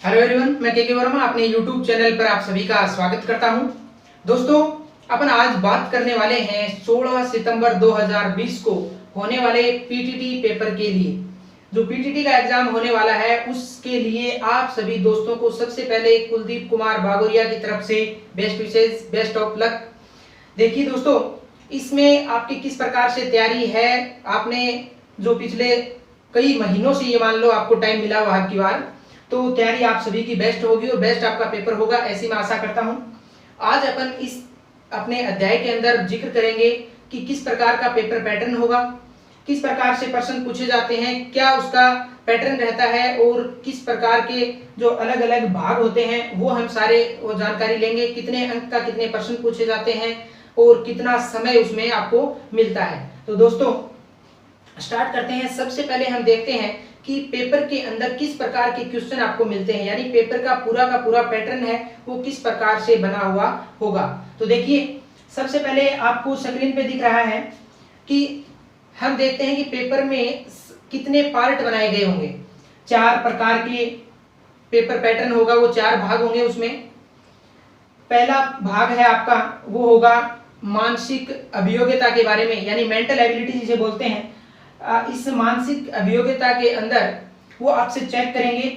Hello everyone, मैं के वर्मा अपने यूट्यूब चैनल पर आप सभी का स्वागत करता हूं। दोस्तों, अपन आज बात करने वाले हैं 16 सितंबर 2020 को होने वाले पीटीटी पेपर के लिए। जो पीटीटी का एग्जाम होने वाला है उसके लिए आप सभी दोस्तों को सबसे पहले कुलदीप कुमार बागोरिया की तरफ से best wishes, best of luck. देखिए दोस्तों, इसमें आपकी किस प्रकार से तैयारी है, आपने जो पिछले कई महीनों से ये मान लो आपको टाइम मिला हुआ है की बार, तो तैयारी आप सभी की बेस्ट होगी और बेस्ट आपका पेपर होगा, ऐसी मैं आशा करता हूं। आज अपन इस अपने अध्याय के अंदर जिक्र करेंगे कि किस प्रकार का पेपर पैटर्न होगा, किस प्रकार से प्रश्न पूछे जाते हैं, क्या उसका पैटर्न रहता है और किस प्रकार के जो अलग अलग भाग होते हैं वो हम सारे वो जानकारी लेंगे। कितने अंक का कितने प्रश्न पूछे जाते हैं और कितना समय उसमें आपको मिलता है। तो दोस्तों स्टार्ट करते हैं। सबसे पहले हम देखते हैं कि पेपर के अंदर किस प्रकार के क्वेश्चन आपको मिलते हैं, यानी पेपर का पूरा पैटर्न है वो किस प्रकार से बना हुआ होगा। तो देखिए, सबसे पहले आपको स्क्रीन पे दिख रहा है कि हम देखते हैं कि पेपर में कितने पार्ट बनाए गए होंगे। 4 प्रकार के पेपर पैटर्न होगा, वो 4 भाग होंगे। उसमें पहला भाग है आपका, वो होगा मानसिक अभियोग्यता के बारे में, यानी मेंटल एबिलिटी जिसे बोलते हैं। इस मानसिक अभियोग्यता के अंदर वो आपसे चेक करेंगे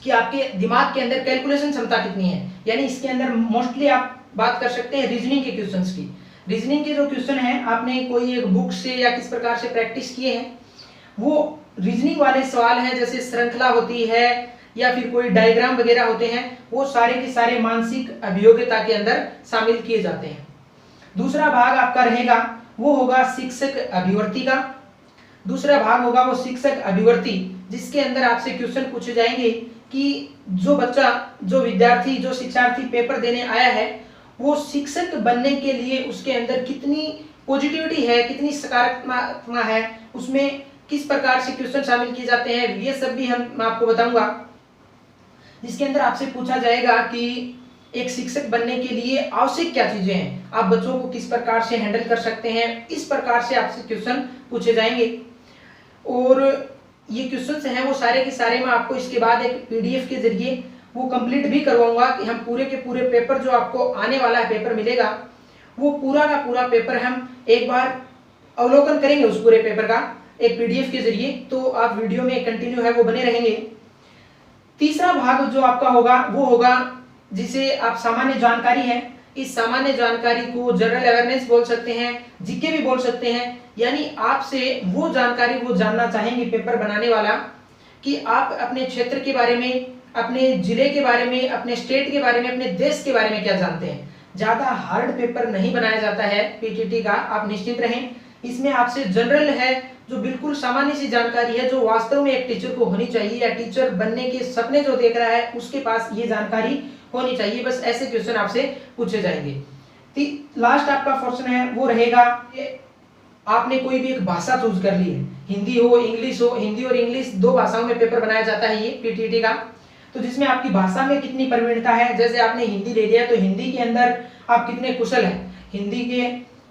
कि आपके दिमाग के अंदर कैलकुलेशन क्षमता कितनी है, यानी इसके अंदर मोस्टली आप बात कर सकते हैं रीजनिंग के क्वेश्चंस की। रीजनिंग के जो क्वेश्चन हैं, आपने कोई एक बुक से या किस प्रकार से प्रैक्टिस किए हैं, वो रीजनिंग वाले सवाल हैं, जैसे श्रृंखला होती है या फिर कोई डायग्राम वगैरह होते हैं, वो सारे के सारे मानसिक अभियोग्यता के अंदर शामिल किए जाते हैं। दूसरा भाग आपका रहेगा वो होगा शिक्षक अभिवर्ती का। दूसरा भाग होगा वो शिक्षक अभिवर्ती, जिसके अंदर आपसे क्वेश्चन पूछे जाएंगे कि जो बच्चा, जो विद्यार्थी, जो शिक्षार्थी पेपर देने आया है, वो शिक्षक बनने के लिए उसके अंदर कितनी पॉजिटिविटी है, कितनी सकारात्मकता है, उसमें किस प्रकार से क्वेश्चन शामिल किए जाते हैं, ये सब भी मैं आपको बताऊंगा। जिसके अंदर आपसे पूछा जाएगा कि एक शिक्षक बनने के लिए आवश्यक क्या चीजें हैं, आप बच्चों को किस प्रकार से हैंडल कर सकते हैं, इस प्रकार से आपसे क्वेश्चन पूछे जाएंगे। और ये क्वेश्चंस हैं वो सारे के सारे मैं आपको इसके बाद एक पीडीएफ के जरिए वो कंप्लीट भी करवाऊंगा कि हम पूरे के पूरे पेपर जो आपको आने वाला है पेपर मिलेगा, वो पूरा का पूरा पेपर हम एक बार अवलोकन करेंगे उस पूरे पेपर का एक पीडीएफ के जरिए। तो आप वीडियो में कंटिन्यू है वो बने रहेंगे। तीसरा भाग जो आपका होगा वो होगा जिसे आप सामान्य जानकारी है। इस सामान्य जानकारी को जनरल अवेयरनेस बोल सकते हैं, जीके भी बोल सकते हैं, यानी आपसे वो जानकारी वो जानना चाहेंगे पेपर बनाने वाला कि आप अपने क्षेत्र के बारे में, अपने जिले के बारे में, अपने स्टेट के बारे में, अपने देश के बारे में क्या जानते हैं। ज्यादा हार्ड पेपर नहीं बनाया जाता है पीटीटी का, आप निश्चित रहें। इसमें आपसे जनरल है, जो बिल्कुल सामान्य सी जानकारी है, जो वास्तव में एक टीचर को होनी चाहिए, या टीचर बनने के सपने जो देख रहा है उसके पास ये जानकारी होनी चाहिए। बस ऐसे क्वेश्चन आपसे पूछे जाएंगे। लास्ट आपका क्वेश्चन है वो रहेगा, आपने कोई भी एक भाषा चूज कर ली है, हिंदी हो इंग्लिश हो, हिंदी और इंग्लिश 2 भाषाओं में पेपर बनाया जाता है ये पीटीटी का। तो जिसमें आपकी भाषा में कितनी प्रवीणता है, जैसे आपने हिंदी ले लिया तो हिंदी के अंदर आप कितने कुशल हैं। हिंदी के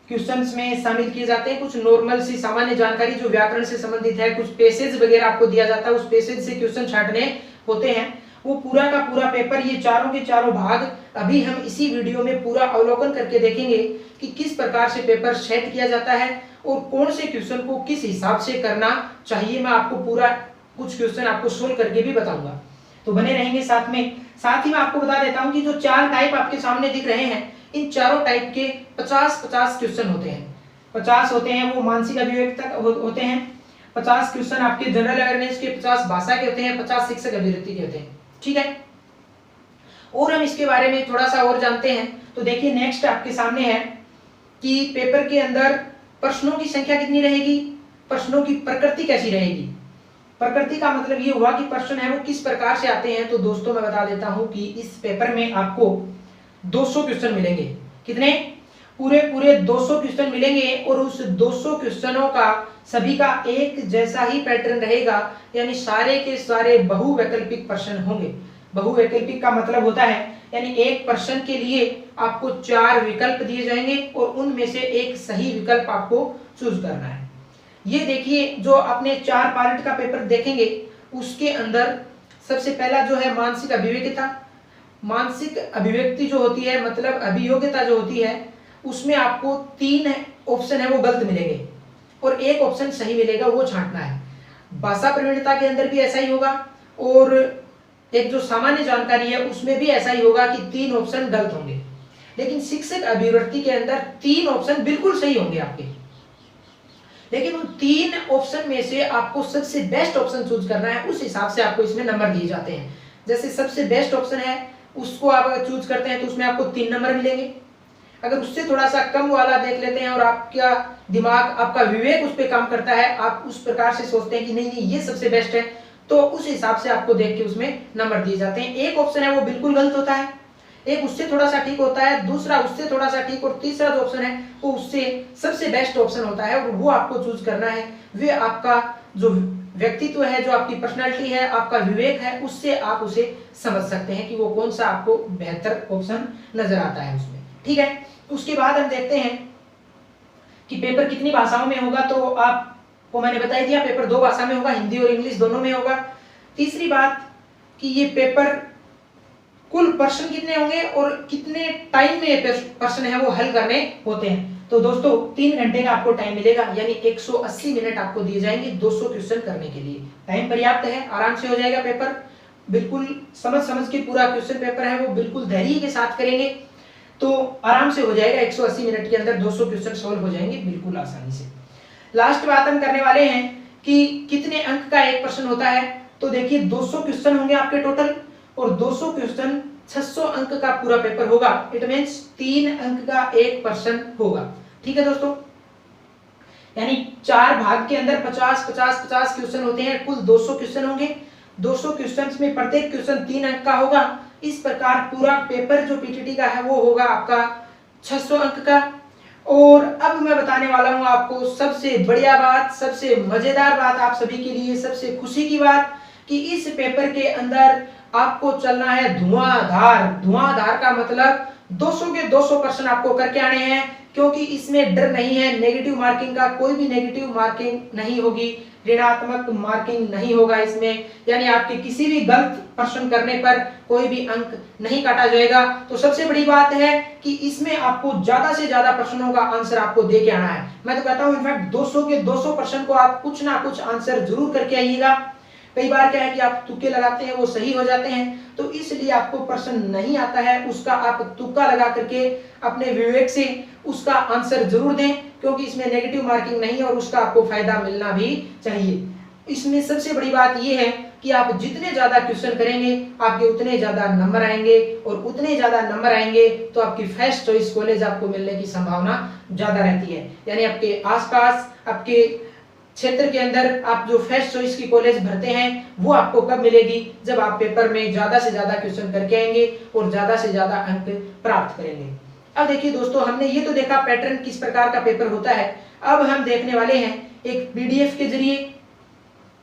क्वेश्चंस में शामिल किए जाते हैं कुछ नॉर्मल सी सामान्य जानकारी जो व्याकरण से संबंधित है, कुछ पैसेज वगैरह आपको दिया जाता है, उस पैसेज से क्वेश्चन छांटने होते हैं। वो पूरा का पूरा पेपर, ये चारों के चारों भाग अभी हम इसी वीडियो में पूरा अवलोकन करके देखेंगे कि किस प्रकार से पेपर सेट किया जाता है और कौन से क्वेश्चन को किस हिसाब से करना चाहिए। मैं आपको पूरा कुछ क्वेश्चन आपको सोल्व करके भी बताऊंगा, तो बने रहेंगे साथ में। साथ ही मैं आपको बता देता हूं कि जो 4 टाइप आपके सामने दिख रहे हैं, इन चारों टाइप के 50-50 क्वेश्चन होते हैं। 50 होते हैं वो मानसिक अभिव्यक्ति होते हैं, 50 क्वेश्चन आपके जनरल अवेयरनेस के, 50 भाषा के होते हैं, 50 शिक्षक अभिवृत्ति के होते हैं। ठीक है, और हम इसके बारे में थोड़ा सा और जानते हैं। तो देखिए, नेक्स्ट आपके सामने है कि पेपर के अंदर प्रश्नों की संख्या कितनी रहेगी, प्रश्नों की प्रकृति कैसी रहेगी। प्रकृति का मतलब ये हुआ कि प्रश्न है वो किस प्रकार से आते हैं। तो दोस्तों मैं बता देता हूं कि इस पेपर में आपको 200 क्वेश्चन मिलेंगे। कितने? पूरे 200 क्वेश्चन मिलेंगे, और उस 200 क्वेश्चनों का सभी का एक जैसा ही पैटर्न रहेगा, यानी सारे के सारे बहुवैकल्पिक प्रश्न होंगे। बहुवैकल्पिक का मतलब होता है यानी एक प्रश्न के लिए आपको 4 विकल्प दिए जाएंगे और उनमें से एक सही विकल्प आपको चूज करना है। ये देखिए, जो आपने 4 पार्ट का पेपर देखेंगे उसके अंदर सबसे पहला जो है मानसिक अभिव्यक्ति। मानसिक अभिव्यक्ति जो होती है मतलब अभियोग्यता जो होती है, उसमें आपको 3 ऑप्शन है वो गलत मिलेंगे और 1 ऑप्शन सही मिलेगा, वो छांटना है। भाषा प्रवीणता के अंदर भी ऐसा ही होगा और एक जो सामान्य जानकारी है उसमें भी ऐसा ही होगा कि 3 ऑप्शन गलत होंगे। लेकिन शिक्षक अभिवृत्ति के अंदर 3 ऑप्शन बिल्कुल सही होंगे आपके, लेकिन उन 3 ऑप्शन में से आपको सबसे बेस्ट ऑप्शन चूज करना है, उस हिसाब से आपको इसमें नंबर दिए जाते हैं। जैसे सबसे बेस्ट ऑप्शन है उसको आप अगर चूज करते हैं तो उसमें आपको 3 नंबर मिलेंगे। अगर उससे थोड़ा सा कम वाला देख लेते हैं और आपका दिमाग, आपका विवेक उस पर काम करता है, आप उस प्रकार से सोचते हैं कि नहीं नहीं ये सबसे बेस्ट है, तो उस हिसाब से आपको देख के उसमें नंबर दिए जाते हैं। एक ऑप्शन है वो बिल्कुल गलत होता है, एक उससे थोड़ा सा ठीक होता है, दूसरा उससे थोड़ा सा ठीक, और तीसरा जो ऑप्शन है वो उससे सबसे बेस्ट ऑप्शन होता है और वो आपको चूज करना है। वे आपका जो व्यक्तित्व है, जो आपकी पर्सनालिटी है, आपका विवेक है, उससे आप उसे समझ सकते हैं कि वो कौन सा आपको बेहतर ऑप्शन नजर आता है उसमें। ठीक है, उसके बाद हम देखते हैं कि पेपर कितनी भाषाओं में होगा। तो आपको मैंने बता दिया पेपर 2 भाषा में होगा, हिंदी और इंग्लिश दोनों में होगा। तीसरी बात कि ये पेपर कुल प्रश्न कितने होंगे और कितने टाइम में प्रश्न है वो हल करने होते हैं। तो दोस्तों 3 घंटे का आपको टाइम मिलेगा, यानी 180 मिनट आपको दिए जाएंगे 200 क्वेश्चन करने के लिए। टाइम पर्याप्त है, आराम से हो जाएगा पेपर, बिल्कुल समझ के पूरा क्वेश्चन पेपर है वो बिल्कुल धैर्य के साथ करेंगे तो आराम से हो जाएगा। 180 मिनट के अंदर 200 क्वेश्चन सॉल्व हो जाएंगे बिल्कुल आसानी से। लास्ट बात हम करने वाले हैं कि कितने अंक का एक प्रश्न होता है। तो देखिए 200 क्वेश्चन होंगे आपके टोटल और 200 क्वेश्चन 600 अंक का पूरा पेपर होगा। इट मींस 3 अंक का एक प्रश्न होगा। ठीक है दोस्तों, यानी 4 भाग के अंदर 50-50-50 क्वेश्चन होते हैं, कुल 200 क्वेश्चन होंगे। 200 क्वेश्चंस में प्रत्येक क्वेश्चन 3 अंक का होगा। इस प्रकार पूरा पेपर जो पीटीटी का है वो होगा आपका 600 अंक का। और अब मैं बताने वाला हूं आपको सबसे बढ़िया बात, सबसे मजेदार बात आप सभी के लिए, सबसे खुशी की बात कि इस पेपर के अंदर आपको चलना है धुआंधार। धुआंधार का मतलब 200 के 200 प्रश्न आपको करके आने हैं, क्योंकि इसमें डर नहीं है नेगेटिव मार्किंग का, कोई भी नेगेटिव मार्किंग नहीं होगी, ऋणात्मक मार्किंग नहीं होगा इसमें, यानी आपके किसी भी गलत प्रश्न करने पर कोई भी अंक नहीं काटा जाएगा। तो सबसे बड़ी बात है कि इसमें आपको ज्यादा से ज्यादा प्रश्नों का आंसर आपको दे के आना है। मैं तो कहता हूं इनफैक्ट 200 के 200 प्रश्न को आप कुछ ना कुछ आंसर जरूर करके आइएगा। कई बार क्या है कि आप तुक्के लगाते हैं वो सही हो जाते हैं, तो इसलिए आपको प्रश्न नहीं आता है उसका आप तुक्का लगा करके अपने विवेक से उसका आंसर जरूर दें, क्योंकि इसमें नेगेटिव मार्किंग नहीं है और उसका आपको फायदा मिलना भी चाहिए। इसमें सबसे बड़ी बात यह है कि आप जितने ज्यादा क्वेश्चन करेंगे आपके उतने ज्यादा नंबर आएंगे, और उतने ज्यादा नंबर आएंगे तो आपकी फर्स्ट चॉइस कॉलेज आपको मिलने की संभावना ज्यादा रहती है। यानी आपके आसपास, आपके क्षेत्र के अंदर आप जो फर्स्ट चॉइस की कॉलेज भरते हैं वो आपको कब मिलेगी, जब आप पेपर में ज्यादा से ज्यादा क्वेश्चन करके आएंगे और ज्यादा से ज्यादा अंक प्राप्त करेंगे। अब देखिए दोस्तों, हमने ये तो देखा पैटर्न किस प्रकार का पेपर होता है। अब हम देखने वाले हैं एक पीडीएफ के जरिए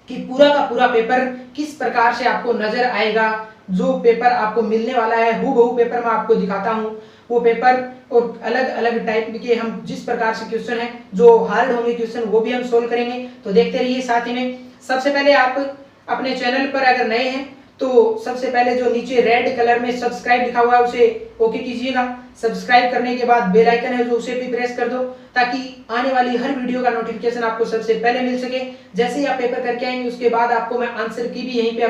कि पूरा का पूरा पेपर किस प्रकार से आपको नजर आएगा। जो पेपर आपको मिलने वाला है हूबहू पेपर मैं आपको दिखाता हूं, वो पेपर और अलग अलग टाइप के हम जिस प्रकार से क्वेश्चन है, जो हार्ड होंगे क्वेश्चन वो भी हम सोल्व करेंगे। तो देखते रहिए साथ ही में। सबसे पहले आप अपने चैनल पर अगर नए हैं तो सबसे पहले जो नीचे रेड कलर में सब्सक्राइब लिखा हुआ है उसे ओके कीजिएगा। सब्सक्राइब करने के बाद बेल आइकन है जो उसे भी प्रेस कर दो, ताकि आने वाली हर वीडियो का नोटिफिकेशन आपको सबसे पहले मिल सके। जैसे ही आप पेपर करके आएंगे उसके बाद आपको मैं आंसर की भी यहीं पे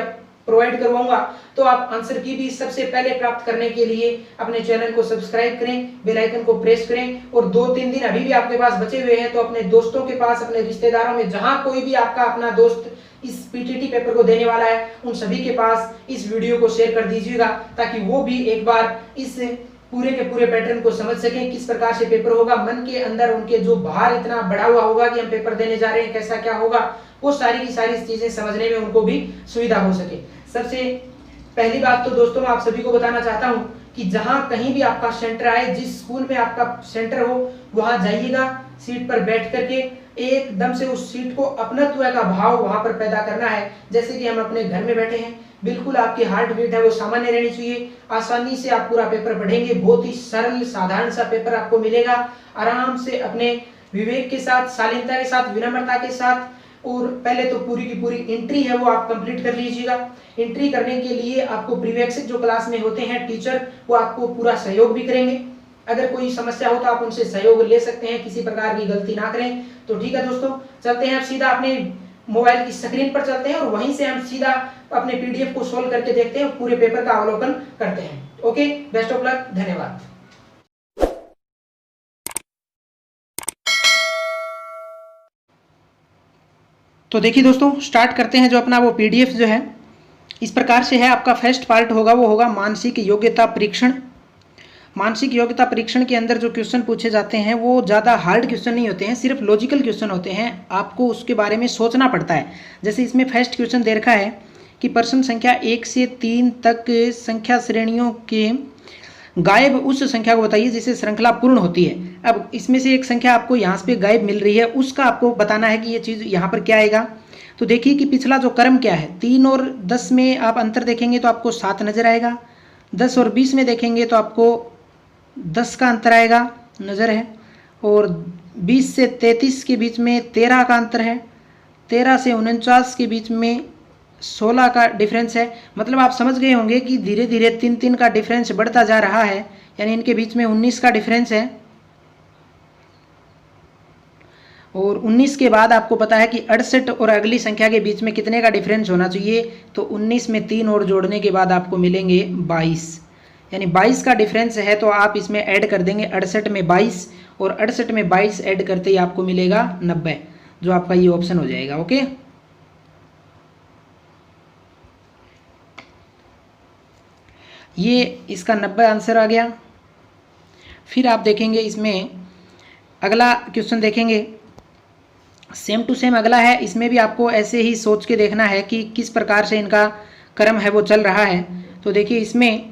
प्रोवाइड करवाऊंगा, तो आप आंसर की भी सबसे पहले प्राप्त करने के लिए अपने चैनल को सब्सक्राइब करें, बेल आइकन को प्रेस करें। और 2-3 दिन अभी भी आपके पास बचे हुए हैं तो अपने दोस्तों के पास, अपने रिश्तेदारों में, जहां कोई भी आपका अपना दोस्त इस पीटीटी पेपर को देने वाला है, उन सभी के पास इस वीडियो को शेयर कर दीजिएगा, ताकि वो भी एक बार इस पूरे के पूरे पैटर्न को समझ सकें, किस प्रकार से पेपर होगा। मन के अंदर उनके जो भार इतना बढ़ा हुआ होगा कि हम पेपर देने जा रहे हैं, कैसा क्या होगा, वो सारी की सारी चीजें समझने में उनको भी सुविधा हो सके। सबसे पहली बात तो दोस्तों मैं आप सभी को बताना चाहता हूं कि जहां कहीं भी आपका सेंटर आए, जिस स्कूल में आपका सेंटर हो वहां जाइएगा, सीट पर बैठ करके एकदम से उस सीट को अपनत्व का भाव वहां पर पैदा करना है, जैसे कि हम अपने घर में बैठे हैं। बिल्कुल आपकी हार्ट बीट है वो सामान्य रहनी चाहिए। आसानी से आप पूरा पेपर पढ़ेंगे, बहुत ही सरल साधारण सा पेपर आपको मिलेगा। आराम से अपने विवेक के साथ, शालीनता के साथ, विनम्रता के साथ और पहले तो पूरी की पूरी एंट्री है वो आप कंप्लीट कर लीजिएगा। एंट्री करने के लिए आपको प्रीवियस जो क्लास में होते हैं टीचर, वो आपको पूरा सहयोग भी करेंगे। अगर कोई समस्या हो तो आप उनसे सहयोग ले सकते हैं, किसी प्रकार की गलती ना करें। तो ठीक है दोस्तों, चलते हैं अब सीधा अपने मोबाइल की स्क्रीन पर चलते हैं और वहीं से हम सीधा अपने पीडीएफ को सोल्व करके देखते हैं, पूरे पेपर का अवलोकन करते हैं। ओके, बेस्ट ऑफ लक, धन्यवाद। तो देखिए दोस्तों, स्टार्ट करते हैं। जो अपना वो पीडीएफ जो है इस प्रकार से है। आपका फर्स्ट पार्ट होगा वो होगा मानसिक योग्यता परीक्षण। मानसिक योग्यता परीक्षण के अंदर जो क्वेश्चन पूछे जाते हैं वो ज़्यादा हार्ड क्वेश्चन नहीं होते हैं, सिर्फ लॉजिकल क्वेश्चन होते हैं। आपको उसके बारे में सोचना पड़ता है। जैसे इसमें फर्स्ट क्वेश्चन दे रखा है कि प्रश्न संख्या 1 से 3 तक संख्या श्रेणियों के गायब उस संख्या को बताइए जिससे श्रृंखला पूर्ण होती है। अब इसमें से एक संख्या आपको यहाँ पे गायब मिल रही है, उसका आपको बताना है कि ये चीज़ यहाँ पर क्या आएगा। तो देखिए कि पिछला जो क्रम क्या है, 3 और 10 में आप अंतर देखेंगे तो आपको 7 नज़र आएगा। 10 और 20 में देखेंगे तो आपको 10 का अंतर आएगा, नज़र है। और 20 से 33 के बीच में 13 का अंतर है। 13 से 49 के बीच में 16 का डिफरेंस है। मतलब आप समझ गए होंगे कि धीरे धीरे 3-3 का डिफरेंस बढ़ता जा रहा है, यानी इनके बीच में 19 का डिफरेंस है। और 19 के बाद आपको पता है कि 68 और अगली संख्या के बीच में कितने का डिफरेंस होना चाहिए। तो 19 में 3 और जोड़ने के बाद आपको मिलेंगे 22, यानी 22 का डिफरेंस है। तो आप इसमें ऐड कर देंगे 68 में 22, और 68 में 22 ऐड करते ही आपको मिलेगा 90, जो आपका ये ऑप्शन हो जाएगा। ओके, ये इसका 90 आंसर आ गया। फिर आप देखेंगे इसमें अगला क्वेश्चन देखेंगे, सेम टू सेम अगला है। इसमें भी आपको ऐसे ही सोच के देखना है कि किस प्रकार से इनका क्रम है वो चल रहा है। तो देखिए इसमें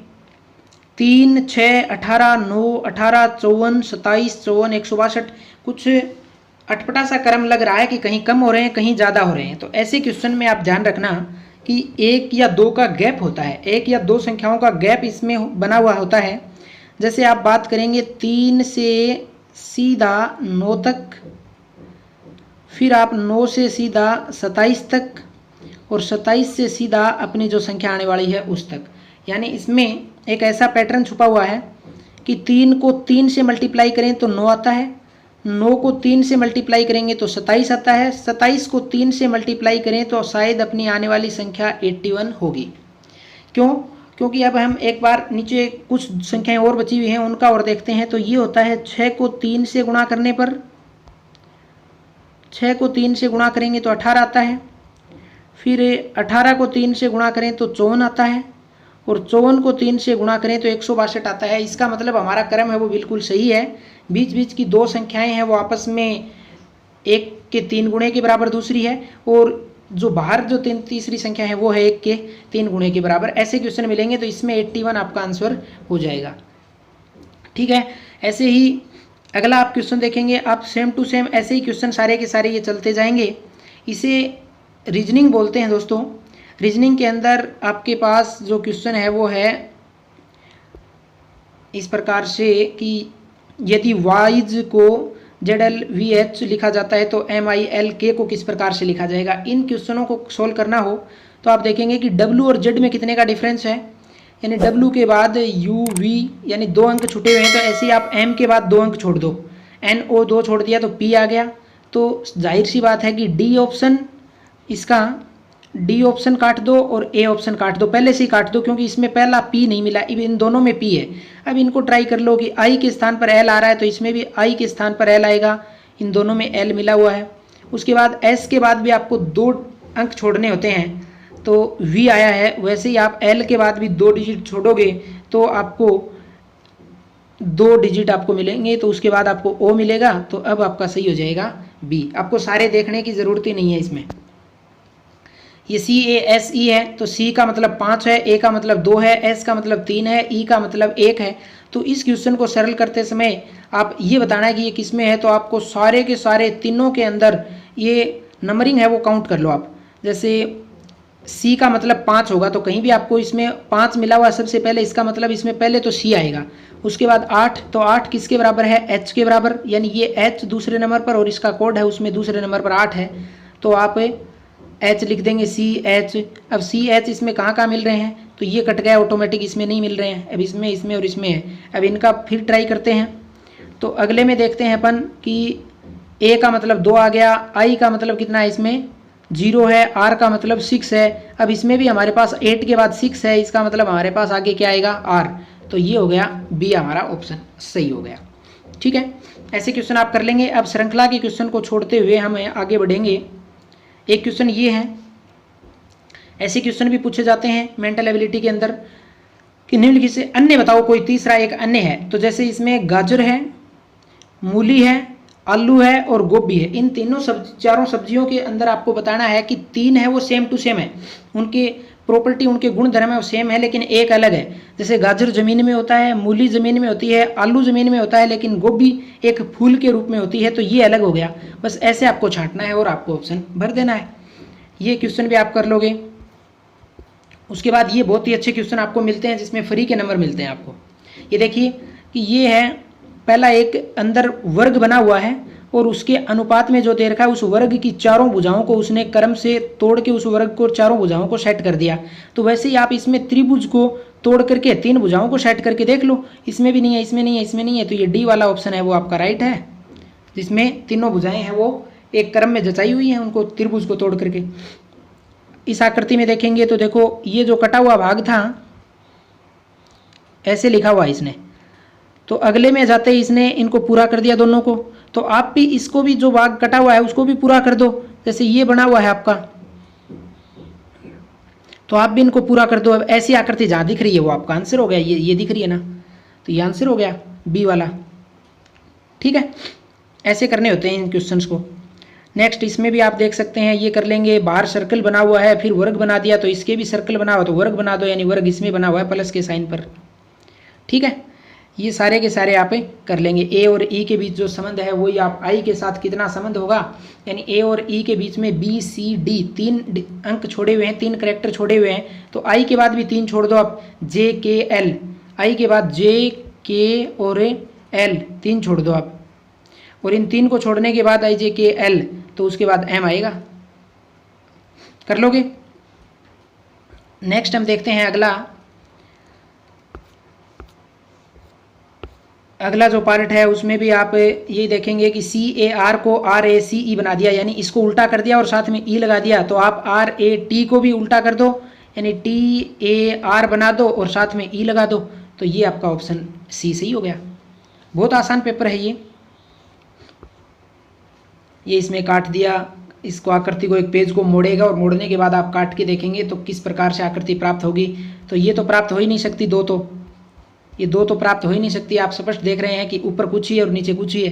3, 6, 18, 9, 18, 54, 27, 54, 162 कुछ अटपटा सा क्रम लग रहा है कि कहीं कम हो रहे हैं कहीं ज़्यादा हो रहे हैं। तो ऐसे क्वेश्चन में आप ध्यान रखना कि 1 या 2 का गैप होता है, 1 या 2 संख्याओं का गैप इसमें बना हुआ होता है। जैसे आप बात करेंगे 3 से सीधा 9 तक, फिर आप 9 से सीधा 27 तक, और 27 से सीधा अपनी जो संख्या आने वाली है उस तक। यानी इसमें एक ऐसा पैटर्न छुपा हुआ है कि 3 को 3 से मल्टीप्लाई करें तो 9 आता है, 9 को 3 से मल्टीप्लाई करेंगे तो 27 आता है, 27 को 3 से मल्टीप्लाई करें तो शायद अपनी आने वाली संख्या 81 होगी। क्यों? क्योंकि अब हम एक बार नीचे कुछ संख्याएं और बची हुई हैं उनका और देखते हैं। तो ये होता है 6 को 3 से गुणा करने पर, 6 को 3 से गुणा करेंगे तो 18 आता है। फिर 18 को 3 से गुणा करें तो 54 आता है, और 54 को 3 से गुणा करें तो 162 आता है। इसका मतलब हमारा क्रम है वो बिल्कुल सही है। बीच बीच की 2 संख्याएं हैं वो आपस में 1 के 3 गुणे के बराबर दूसरी है, और जो बाहर जो तीसरी संख्या है वो है 1 के 3 गुणे के बराबर। ऐसे क्वेश्चन मिलेंगे तो इसमें 81 आपका आंसर हो जाएगा। ठीक है, ऐसे ही अगला आप क्वेश्चन देखेंगे, आप सेम टू सेम ऐसे ही क्वेश्चन सारे के सारे ये चलते जाएंगे। इसे रीजनिंग बोलते हैं दोस्तों। रीजनिंग के अंदर आपके पास जो क्वेश्चन है वो है इस प्रकार से कि यदि वाइज को ZLVH लिखा जाता है तो MILK को किस प्रकार से लिखा जाएगा। इन क्वेश्चनों को सोल्व करना हो तो आप देखेंगे कि W और Z में कितने का डिफरेंस है, यानी W के बाद UV यानी 2 अंक छूटे हुए हैं, तो ऐसे ही आप M के बाद 2 अंक छोड़ दो, NO 2 छोड़ दिया तो P आ गया। तो जाहिर सी बात है कि D ऑप्शन, इसका D ऑप्शन काट दो और A ऑप्शन काट दो, पहले से ही काट दो क्योंकि इसमें पहला P नहीं मिला, इन दोनों में P है। अब इनको ट्राई कर लो कि I के स्थान पर L आ रहा है तो इसमें भी I के स्थान पर L आएगा, इन दोनों में L मिला हुआ है। उसके बाद S के बाद भी आपको 2 अंक छोड़ने होते हैं तो V आया है, वैसे ही आप L के बाद भी 2 डिजिट छोड़ोगे तो आपको 2 डिजिट आपको मिलेंगे, तो उसके बाद आपको O मिलेगा। तो अब आपका सही हो जाएगा B। आपको सारे देखने की ज़रूरत ही नहीं है इसमें। ये CASE है तो C का मतलब 5 है, A का मतलब 2 है, S का मतलब 3 है, E का मतलब 1 है। तो इस क्वेश्चन को सरल करते समय आप ये बताना है कि ये किस में है, तो आपको सारे के सारे तीनों के अंदर ये नंबरिंग है वो काउंट कर लो आप। जैसे C का मतलब 5 होगा तो कहीं भी आपको इसमें 5 मिला हुआ सबसे पहले, इसका मतलब इसमें पहले तो C आएगा। उसके बाद 8, तो 8 किसके बराबर है, H के बराबर, यानी ये H दूसरे नंबर पर और इसका कोड है उसमें दूसरे नंबर पर 8 है। तो आप एच लिख देंगे, सी एच। अब सी एच इसमें कहाँ कहाँ मिल रहे हैं, तो ये कट गया ऑटोमेटिक, इसमें नहीं मिल रहे हैं। अब इसमें, इसमें और इसमें है। अब इनका फिर ट्राई करते हैं। तो अगले में देखते हैं अपन कि ए का मतलब 2 आ गया, आई का मतलब कितना है, इसमें 0 है, आर का मतलब 6 है। अब इसमें भी हमारे पास 8 के बाद 6 है, इसका मतलब हमारे पास आगे क्या आएगा, आर। तो ये हो गया बी, हमारा ऑप्शन सही हो गया। ठीक है, ऐसे क्वेश्चन आप कर लेंगे। अब श्रृंखला के क्वेश्चन को छोड़ते हुए हम आगे बढ़ेंगे। एक क्वेश्चन ये है, ऐसे क्वेश्चन भी पूछे जाते हैं मेंटल एबिलिटी के अंदर कि निम्नलिखित से अन्य बताओ, कोई तीसरा एक अन्य है। तो जैसे इसमें गाजर है, मूली है, आलू है और गोभी है। इन तीनों चारों सब्जियों के अंदर आपको बताना है कि 3 है वो सेम टू सेम है, उनके प्रॉपर्टी, उनके गुण धर्म है वो सेम है, लेकिन एक अलग है। जैसे गाजर जमीन में होता है, मूली जमीन में होती है, आलू जमीन में होता है, लेकिन गोभी एक फूल के रूप में होती है। तो ये अलग हो गया। बस ऐसे आपको छांटना है और आपको ऑप्शन भर देना है। ये क्वेश्चन भी आप कर लोगे। उसके बाद ये बहुत ही अच्छे क्वेश्चन आपको मिलते हैं जिसमें फ्री के नंबर मिलते हैं आपको। ये देखिए कि ये है, पहला एक अंदर वर्ग बना हुआ है और उसके अनुपात में जो दे रखा है उस वर्ग की चारों भुजाओं को उसने क्रम से तोड़ के उस वर्ग को चारों भुजाओं को सेट कर दिया। तो वैसे ही आप इसमें त्रिभुज को तोड़ करके 3 भुजाओं को सेट करके देख लो, इसमें भी नहीं है, इसमें नहीं है, इसमें नहीं है। तो ये डी वाला ऑप्शन है वो आपका राइट है, जिसमें तीनों भुजाएं हैं वो एक क्रम में जचाई हुई हैं, उनको त्रिभुज को तोड़ करके। इस आकृति में देखेंगे तो देखो ये जो कटा हुआ भाग था ऐसे लिखा हुआ इसने, तो अगले में जाते ही इसने इनको पूरा कर दिया दोनों को। तो आप भी इसको भी जो भाग कटा हुआ है उसको भी पूरा कर दो। जैसे ये बना हुआ है आपका, तो आप भी इनको पूरा कर दो। अब ऐसी आकृति जहां दिख रही है वो आपका आंसर हो गया। ये दिख रही है ना, तो ये आंसर हो गया बी वाला। ठीक है, ऐसे करने होते हैं इन क्वेश्चंस को। नेक्स्ट इसमें भी आप देख सकते हैं, ये कर लेंगे। बाहर सर्कल बना हुआ है, फिर वर्ग बना दिया, तो इसके भी सर्कल बना हुआ तो वर्ग बना दो, यानी वर्ग इसमें बना हुआ है प्लस के साइन पर। ठीक है, ये सारे के सारे आप कर लेंगे। ए और ई के बीच जो संबंध है वही आप आई के साथ कितना संबंध होगा, यानी ए और ई के बीच में बी सी डी 3 अंक छोड़े हुए हैं, 3 कैरेक्टर छोड़े हुए हैं। तो आई के बाद भी 3 छोड़ दो आप, जे के एल, आई के बाद जे के और एल 3 छोड़ दो आप, और इन 3 को छोड़ने के बाद आई जे के एल, तो उसके बाद एम आएगा। कर लोगे। नेक्स्ट हम देखते हैं अगला जो पार्ट है उसमें भी आप ये देखेंगे कि सी ए आर को आर ए सी ई बना दिया, यानी इसको उल्टा कर दिया और साथ में ई लगा दिया। तो आप आर ए टी को भी उल्टा कर दो, यानी टी ए आर बना दो और साथ में ई लगा दो। तो ये आपका ऑप्शन सी सही हो गया। बहुत आसान पेपर है ये इसमें काट दिया, इसको आकृति को एक पेज को मोड़ेगा और मोड़ने के बाद आप काट के देखेंगे तो किस प्रकार से आकृति प्राप्त होगी। तो ये तो प्राप्त हो ही नहीं सकती, ये दो तो प्राप्त हो ही नहीं सकती। आप स्पष्ट देख रहे हैं कि ऊपर कुछ ही है और नीचे कुछ ही है।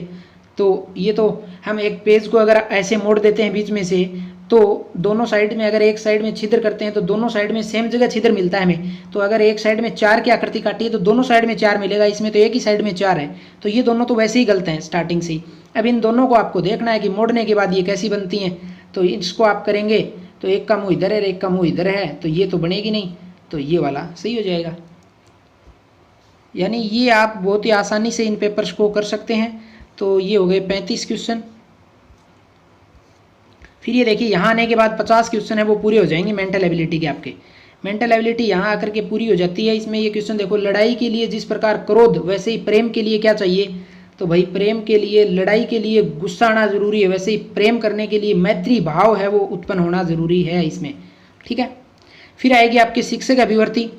तो ये तो हम एक पेज को अगर ऐसे मोड़ देते हैं बीच में से, तो दोनों साइड में अगर एक साइड में छिद्र करते हैं तो दोनों साइड में सेम जगह छिद्र मिलता है हमें। तो अगर एक साइड में 4 की आकृति काटी है तो दोनों साइड में 4 मिलेगा, इसमें तो एक ही साइड में 4 है। तो ये दोनों तो वैसे ही गलत हैं स्टार्टिंग से ही। अब इन दोनों को आपको देखना है कि मोड़ने के बाद ये कैसी बनती हैं। तो इसको आप करेंगे तो एक का मुँह इधर है, एक का मुँह इधर है, तो ये तो बनेगी नहीं, तो ये वाला सही हो जाएगा। यानी ये आप बहुत ही आसानी से इन पेपर्स को कर सकते हैं। तो ये हो गए 35 क्वेश्चन। फिर ये देखिए यहाँ आने के बाद 50 क्वेश्चन है वो पूरे हो जाएंगे मेंटल एबिलिटी के। आपके मेंटल एबिलिटी यहाँ आकर के पूरी हो जाती है। इसमें ये क्वेश्चन देखो, लड़ाई के लिए जिस प्रकार क्रोध, वैसे ही प्रेम के लिए क्या चाहिए। तो भाई प्रेम के लिए, लड़ाई के लिए गुस्सा आना जरूरी है, वैसे ही प्रेम करने के लिए मैत्री भाव है वो उत्पन्न होना जरूरी है इसमें। ठीक है, फिर आएगी आपकी शिक्षक अभिवर्ती।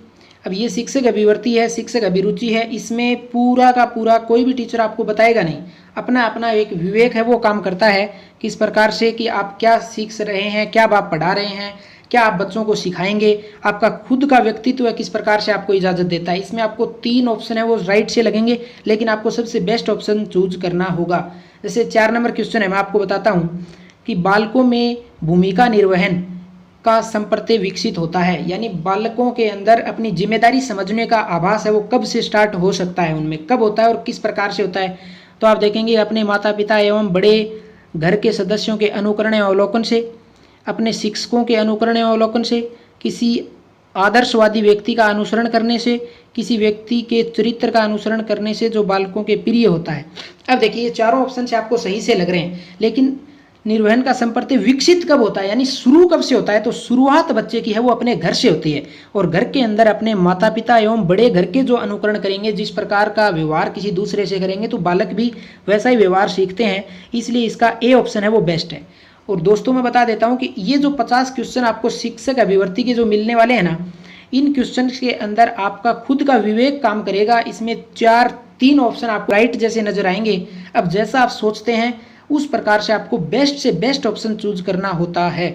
अब ये शिक्षक अभिवर्ती है, शिक्षक अभिरुचि है। इसमें पूरा का पूरा कोई भी टीचर आपको बताएगा नहीं, अपना अपना एक विवेक है वो काम करता है किस प्रकार से कि आप क्या सीख रहे हैं, क्या आप पढ़ा रहे हैं, क्या आप बच्चों को सिखाएंगे, आपका खुद का व्यक्तित्व है किस प्रकार से आपको इजाज़त देता है। इसमें आपको 3 ऑप्शन है वो राइट से लगेंगे, लेकिन आपको सबसे बेस्ट ऑप्शन चूज करना होगा। जैसे 4 नंबर क्वेश्चन है, मैं आपको बताता हूँ कि बालकों में भूमिका निर्वहन का संप्रत्यय विकसित होता है, यानी बालकों के अंदर अपनी जिम्मेदारी समझने का आभास है वो कब से स्टार्ट हो सकता है, उनमें कब होता है और किस प्रकार से होता है। तो आप देखेंगे अपने माता पिता एवं बड़े घर के सदस्यों के अनुकरण एवं अवलोकन से, अपने शिक्षकों के अनुकरण एवं अवलोकन से, किसी आदर्शवादी व्यक्ति का अनुसरण करने से, किसी व्यक्ति के चरित्र का अनुसरण करने से जो बालकों के प्रिय होता है। अब देखिए ये चारों ऑप्शन से आपको सही से लग रहे हैं, लेकिन निर्वहन का संप्रति विकसित कब होता है, यानी शुरू कब से होता है, तो शुरुआत बच्चे की है वो अपने घर से होती है, और घर के अंदर अपने माता पिता एवं बड़े घर के जो अनुकरण करेंगे, जिस प्रकार का व्यवहार किसी दूसरे से करेंगे तो बालक भी वैसा ही व्यवहार सीखते हैं, इसलिए इसका ए ऑप्शन है वो बेस्ट है। और दोस्तों मैं बता देता हूँ कि ये जो 50 क्वेश्चन आपको शिक्षक अभिवर्ती के जो मिलने वाले हैं ना, इन क्वेश्चन के अंदर आपका खुद का विवेक काम करेगा। इसमें 3 ऑप्शन आपको राइट जैसे नजर आएंगे। अब जैसा आप सोचते हैं उस प्रकार से आपको बेस्ट से बेस्ट ऑप्शन चूज करना होता है।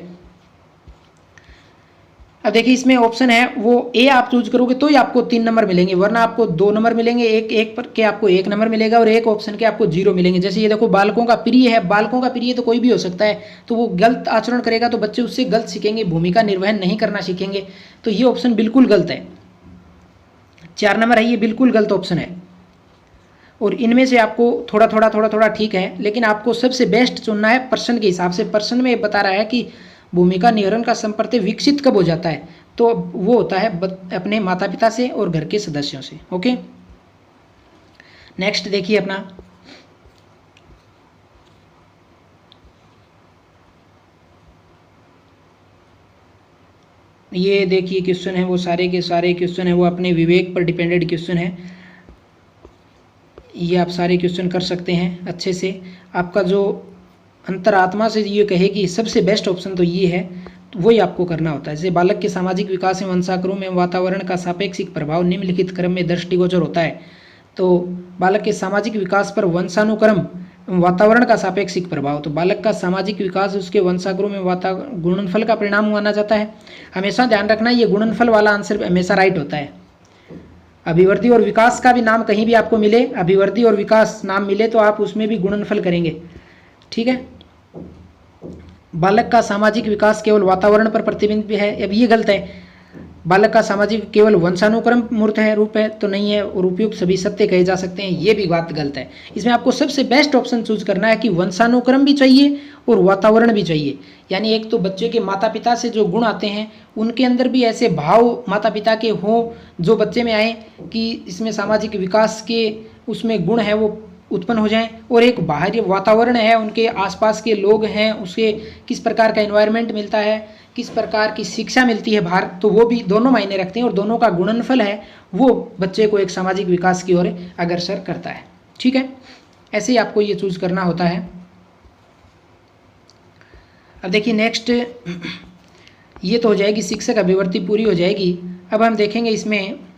अब देखिए इसमें ऑप्शन है वो ए आप चूज करोगे तो ही आपको 3 नंबर मिलेंगे, वरना आपको 2 नंबर मिलेंगे, एक पर के आपको 1 नंबर मिलेगा और एक ऑप्शन के आपको 0 मिलेंगे। जैसे ये देखो बालकों का प्रिय है, बालकों का प्रिय तो कोई भी हो सकता है, तो वो गलत आचरण करेगा तो बच्चे उससे गलत सीखेंगे, भूमिका निर्वहन नहीं करना सीखेंगे, तो ये ऑप्शन बिल्कुल गलत है। 4 नंबर है ये बिल्कुल गलत ऑप्शन है। और इनमें से आपको थोड़ा थोड़ा ठीक है, लेकिन आपको सबसे बेस्ट चुनना है प्रश्न के हिसाब से। प्रश्न में बता रहा है कि भूमिका निर्वहन का संप्रति विकसित कब हो जाता है, तो वो होता है अपने माता पिता से और घर के सदस्यों से। ओके, नेक्स्ट देखिए अपना, ये देखिए क्वेश्चन है वो सारे के सारे क्वेश्चन है वो अपने विवेक पर डिपेंडेड क्वेश्चन है। ये आप सारे क्वेश्चन कर सकते हैं अच्छे से। आपका जो अंतरात्मा से ये कहे कि सबसे बेस्ट ऑप्शन तो ये है, तो वही आपको करना होता है। जैसे बालक के सामाजिक विकास में वंशाक्रम एवं वातावरण का सापेक्षिक प्रभाव निम्नलिखित क्रम में दृष्टिगोचर होता है। तो बालक के सामाजिक विकास पर वंशानुक्रम वातावरण का सापेक्षिक प्रभाव, तो बालक का सामाजिक विकास उसके वंशाक्रम में गुणनफल का परिणाम माना जाता है। हमेशा ध्यान रखना ये गुणनफल वाला आंसर हमेशा राइट होता है। अभिवृद्धि और विकास का भी नाम कहीं भी आपको मिले, अभिवृद्धि और विकास नाम मिले तो आप उसमें भी गुणनफल करेंगे, ठीक है। बालक का सामाजिक विकास केवल वातावरण पर प्रतिबिंब है, अब ये गलत है। बालक का सामाजिक केवल वंशानुक्रम मूर्त है, रूप है तो नहीं है, और उपयुक्त सभी सत्य कहे जा सकते हैं, ये भी बात गलत है। इसमें आपको सबसे बेस्ट ऑप्शन चूज करना है कि वंशानुक्रम भी चाहिए और वातावरण भी चाहिए। यानी एक तो बच्चे के माता पिता से जो गुण आते हैं उनके अंदर भी ऐसे भाव माता पिता के हों जो बच्चे में आए कि इसमें सामाजिक विकास के उसमें गुण है वो उत्पन्न हो जाएं, और एक बाहरी वातावरण है, उनके आसपास के लोग हैं, उसे किस प्रकार का एनवायरनमेंट मिलता है, किस प्रकार की शिक्षा मिलती है बाहर, तो वो भी दोनों मायने रखते हैं, और दोनों का गुणनफल है वो बच्चे को एक सामाजिक विकास की ओर अग्रसर करता है, ठीक है। ऐसे ही आपको ये चूज करना होता है। अब देखिए नेक्स्ट, ये तो हो जाएगी शिक्षक अभिवृत्ति पूरी हो जाएगी। अब हम देखेंगे इसमें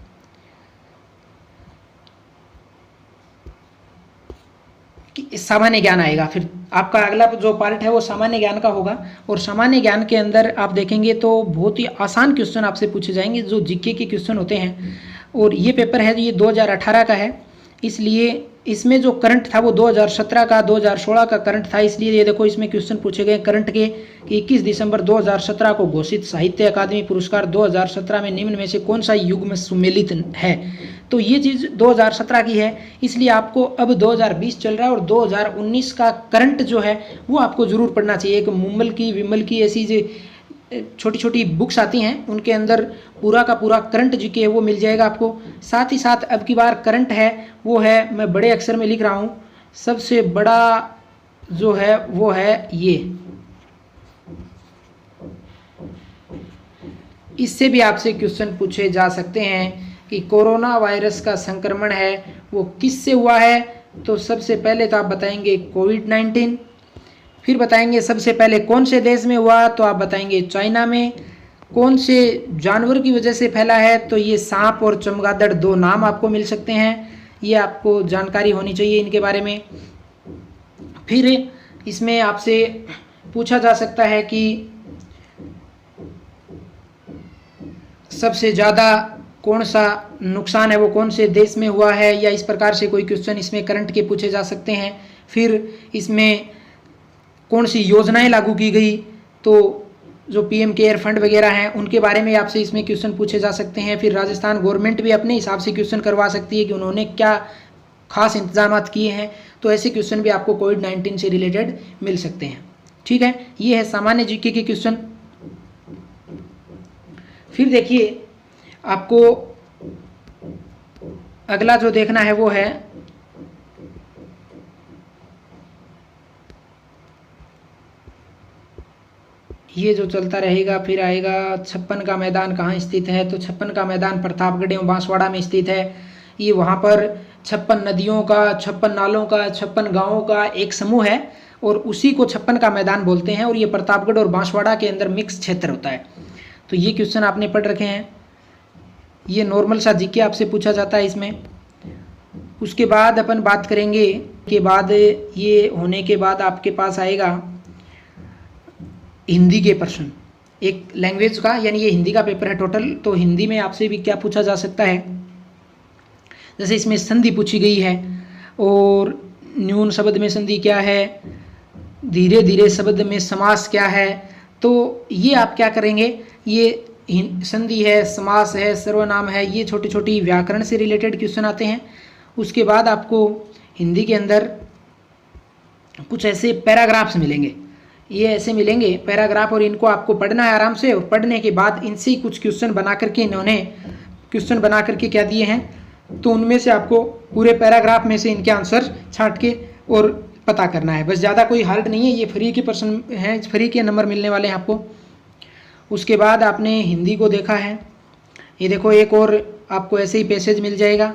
कि सामान्य ज्ञान आएगा। फिर आपका अगला जो पार्ट है वो सामान्य ज्ञान का होगा, और सामान्य ज्ञान के अंदर आप देखेंगे तो बहुत ही आसान क्वेश्चन आपसे पूछे जाएंगे जो जीके के क्वेश्चन होते हैं। और ये पेपर है ये 2018 का है, इसलिए इसमें जो करंट था वो 2017 का 2016 का करंट था, इसलिए ये देखो इसमें क्वेश्चन पूछे गए करंट के कि 21 दिसंबर 2017 को घोषित साहित्य अकादमी पुरस्कार 2017 में निम्न में से कौन सा युग में सम्मिलित है। तो ये चीज़ 2017 की है, इसलिए आपको अब 2020 चल रहा है और 2019 का करंट जो है वो आपको ज़रूर पढ़ना चाहिए। एक मुम्मल की विमल की ऐसी जो छोटी छोटी बुक्स आती हैं उनके अंदर पूरा का पूरा करंट जीके है वो मिल जाएगा आपको। साथ ही साथ अब की बार करंट है वो है, मैं बड़े अक्षर में लिख रहा हूँ, सबसे बड़ा जो है वो है ये, इससे भी आपसे क्वेश्चन पूछे जा सकते हैं कि कोरोना वायरस का संक्रमण है वो किससे हुआ है। तो सबसे पहले तो आप बताएंगे कोविड-19, फिर बताएंगे सबसे पहले कौन से देश में हुआ, तो आप बताएंगे चाइना में। कौन से जानवर की वजह से फैला है, तो ये सांप और चमगादड़ 2 नाम आपको मिल सकते हैं, ये आपको जानकारी होनी चाहिए इनके बारे में। फिर इसमें आपसे पूछा जा सकता है कि सबसे ज़्यादा कौन सा नुकसान है वो कौन से देश में हुआ है, या इस प्रकार से कोई क्वेश्चन इसमें करंट के पूछे जा सकते हैं। फिर इसमें कौन सी योजनाएं लागू की गई, तो जो पीएम केयर फंड वगैरह हैं उनके बारे में आपसे इसमें क्वेश्चन पूछे जा सकते हैं। फिर राजस्थान गवर्नमेंट भी अपने हिसाब से क्वेश्चन करवा सकती है कि उन्होंने क्या खास इंतजाम किए हैं, तो ऐसे क्वेश्चन भी आपको कोविड-19 से रिलेटेड मिल सकते हैं, ठीक है। ये है सामान्य जीके के क्वेश्चन। फिर देखिए आपको अगला जो देखना है वो है ये जो चलता रहेगा। फिर आएगा 56 का मैदान कहाँ स्थित है, तो 56 का मैदान प्रतापगढ़ एवं बांसवाड़ा में स्थित है। ये वहाँ पर 56 नदियों का, 56 नालों का, 56 गाँवों का एक समूह है और उसी को 56 का मैदान बोलते हैं। और ये प्रतापगढ़ और बांसवाड़ा के अंदर मिक्स क्षेत्र होता है। तो ये क्वेश्चन आपने पढ़ रखे हैं। ये नॉर्मल सा जीके आपसे पूछा जाता है इसमें। उसके बाद अपन बात करेंगे के बाद ये होने के बाद आपके पास आएगा हिंदी के प्रश्न, एक लैंग्वेज का, यानी ये हिंदी का पेपर है टोटल। तो हिंदी में आपसे भी क्या पूछा जा सकता है, जैसे इसमें संधि पूछी गई है और न्यून शब्द में संधि क्या है, धीरे धीरे शब्द में समास क्या है। तो ये आप क्या करेंगे, ये संधि है, समास है, सर्वनाम है, ये छोटी छोटी व्याकरण से रिलेटेड क्वेश्चन आते हैं। उसके बाद आपको हिंदी के अंदर कुछ ऐसे पैराग्राफ्स मिलेंगे, ये ऐसे मिलेंगे पैराग्राफ, और इनको आपको पढ़ना है आराम से। और पढ़ने के बाद इनसे ही कुछ क्वेश्चन बना करके इन्होंने क्वेश्चन बना करके क्या दिए हैं, तो उनमें से आपको पूरे पैराग्राफ में से इनके आंसर छांट के और पता करना है। बस ज़्यादा कोई हार्ड नहीं है, ये फ्री के प्रश्न हैं, फ्री के नंबर मिलने वाले हैं आपको। उसके बाद आपने हिंदी को देखा है, ये देखो एक और आपको ऐसे ही पैसेज मिल जाएगा।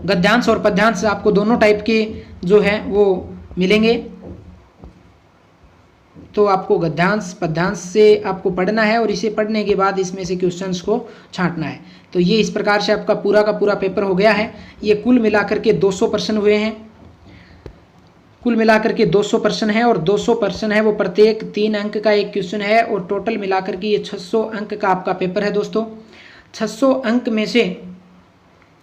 गद्यांश और पद्यांश आपको दोनों टाइप के जो हैं वो मिलेंगे। तो आपको गद्यांश पद्यांश से आपको पढ़ना है और इसे पढ़ने के बाद इसमें से क्वेश्चंस को छांटना है। तो ये इस प्रकार से आपका पूरा का पूरा पेपर हो गया है। ये कुल मिलाकर के 200 प्रश्न हुए हैं, कुल मिलाकर के 200 प्रश्न है, और 200 प्रश्न है वो प्रत्येक 3 अंक का एक क्वेश्चन है, और टोटल मिलाकर के ये 600 अंक का आपका पेपर है दोस्तों। 600 अंक में से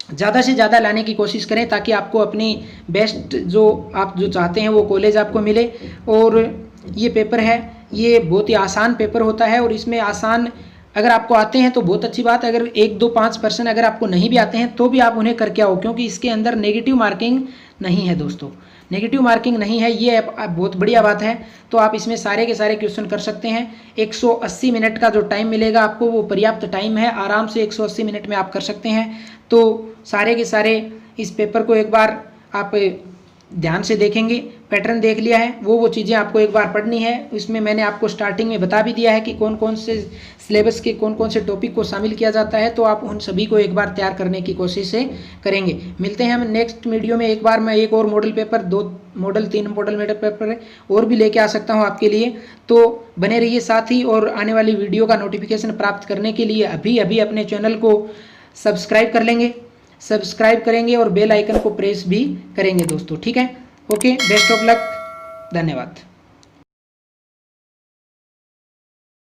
ज़्यादा से ज़्यादा लाने की कोशिश करें ताकि आपको अपनी बेस्ट जो आप जो चाहते हैं वो कॉलेज आपको मिले। और ये पेपर है, ये बहुत ही आसान पेपर होता है, और इसमें आसान अगर आपको आते हैं तो बहुत अच्छी बात। अगर 1, 2, 5 % अगर आपको नहीं भी आते हैं तो भी आप उन्हें करके आओ, क्योंकि इसके अंदर नेगेटिव मार्किंग नहीं है दोस्तों, नेगेटिव मार्किंग नहीं है, ये बहुत बढ़िया बात है। तो आप इसमें सारे के सारे क्वेश्चन कर सकते हैं। 180 मिनट का जो टाइम मिलेगा आपको वो पर्याप्त टाइम है, आराम से 180 मिनट में आप कर सकते हैं। तो सारे के सारे इस पेपर को एक बार आप ध्यान से देखेंगे, पैटर्न देख लिया है, वो चीज़ें आपको एक बार पढ़नी है। इसमें मैंने आपको स्टार्टिंग में बता भी दिया है कि कौन कौन से सिलेबस के कौन कौन से टॉपिक को शामिल किया जाता है। तो आप उन सभी को एक बार तैयार करने की कोशिश से करेंगे। मिलते हैं हम नेक्स्ट वीडियो में। एक बार मैं एक और model paper, 2 model 3 model paper और भी लेके आ सकता हूँ आपके लिए। तो बने रहिए साथ ही, और आने वाली वीडियो का नोटिफिकेशन प्राप्त करने के लिए अभी अपने चैनल को सब्सक्राइब कर लेंगे, सब्सक्राइब करेंगे और बेल आइकन को प्रेस भी करेंगे दोस्तों। ठीक है, ओके, बेस्ट ऑफ लक, धन्यवाद।